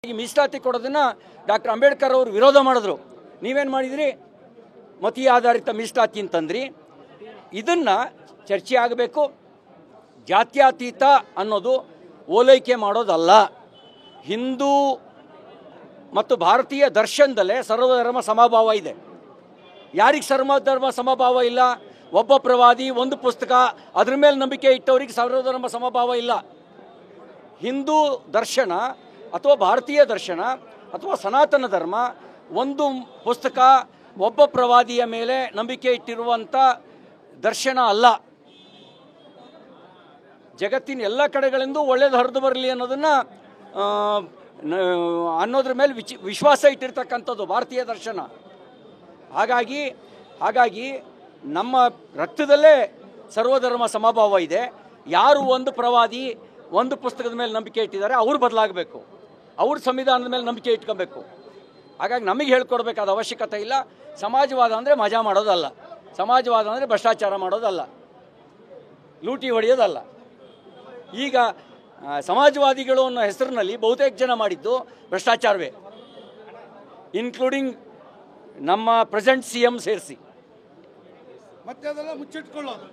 ಈ ಮೀಸಲಾತಿ ಕೊಡೋದನ್ನ ಡಾಕ್ಟರ್ ಅಂಬೇಡ್ಕರ್ ಅವರು ವಿರೋಧ ಮಾಡಿದ್ರು. ನೀವೇನು ಮಾಡಿದ್ರಿ? ಮತೀಯ ಆಧಾರಿತ ಮೀಸಲಾತಿ ಅಂತಂದ್ರಿ. ಇದನ್ನ ಚರ್ಚೆ ಆಗಬೇಕು. ಜಾತ್ಯತೀತ ಅನ್ನೋದು ಓಲೈಕೆ ಮಾಡೋದಲ್ಲ. ಹಿಂದೂ ಮತ್ತು ಭಾರತೀಯ ದರ್ಶನದಲ್ಲೇ ಸರ್ವಧರ್ಮ ಸಮಭಾವ ಇದೆ. ಯಾರಿಗೆ ಸರ್ವಧರ್ಮ ಸಮಭಾವ ಇಲ್ಲ? ಒಬ್ಬ ಪ್ರವಾದಿ, ಒಂದು ಪುಸ್ತಕ, ಅದ್ರ ಮೇಲೆ ನಂಬಿಕೆ ಇಟ್ಟವರಿಗೆ ಸರ್ವಧರ್ಮ ಸಮಭಾವ ಇಲ್ಲ. ಹಿಂದೂ ದರ್ಶನ ಅಥವಾ ಭಾರತೀಯ ದರ್ಶನ ಅಥವಾ ಸನಾತನ ಧರ್ಮ ಒಂದು ಪುಸ್ತಕ, ಒಬ್ಬ ಪ್ರವಾದಿಯ ಮೇಲೆ ನಂಬಿಕೆ ಇಟ್ಟಿರುವಂಥ ದರ್ಶನ ಅಲ್ಲ. ಜಗತ್ತಿನ ಎಲ್ಲ ಕಡೆಗಳಿಂದ ಒಳ್ಳೇದು ಹರಿದು ಬರಲಿ ಅನ್ನೋದ್ರ ಮೇಲೆ ವಿಶ್ವಾಸ ಇಟ್ಟಿರ್ತಕ್ಕಂಥದ್ದು ಭಾರತೀಯ ದರ್ಶನ. ಹಾಗಾಗಿ ನಮ್ಮ ರಕ್ತದಲ್ಲೇ ಸರ್ವಧರ್ಮ ಸಮಭಾವ ಇದೆ. ಯಾರು ಒಂದು ಪ್ರವಾದಿ, ಒಂದು ಪುಸ್ತಕದ ಮೇಲೆ ನಂಬಿಕೆ ಇಟ್ಟಿದ್ದಾರೆ ಅವ್ರು ಬದಲಾಗಬೇಕು. ಅವ್ರ ಸಂವಿಧಾನದ ಮೇಲೆ ನಂಬಿಕೆ ಇಟ್ಕೊಬೇಕು. ಹಾಗಾಗಿ ನಮಗೆ ಹೇಳ್ಕೊಡ್ಬೇಕಾದ ಅವಶ್ಯಕತೆ ಇಲ್ಲ. ಸಮಾಜವಾದ ಅಂದರೆ ಮಜಾ ಮಾಡೋದಲ್ಲ. ಸಮಾಜವಾದ ಅಂದರೆ ಭ್ರಷ್ಟಾಚಾರ ಮಾಡೋದಲ್ಲ, ಲೂಟಿ ಹೊಡೆಯೋದಲ್ಲ. ಈಗ ಸಮಾಜವಾದಿಗಳು ಅನ್ನೋ ಹೆಸರಿನಲ್ಲಿ ಬಹುತೇಕ ಜನ ಮಾಡಿದ್ದು ಭ್ರಷ್ಟಾಚಾರವೇ, ಇನ್ಕ್ಲೂಡಿಂಗ್ ನಮ್ಮ ಪ್ರೆಸೆಂಟ್ CM ಸೇರಿಸಿ. ಮತ್ತೆ ಅದೆಲ್ಲ ಮುಚ್ಚಿಟ್ಕೊಳ್ಳೋದು.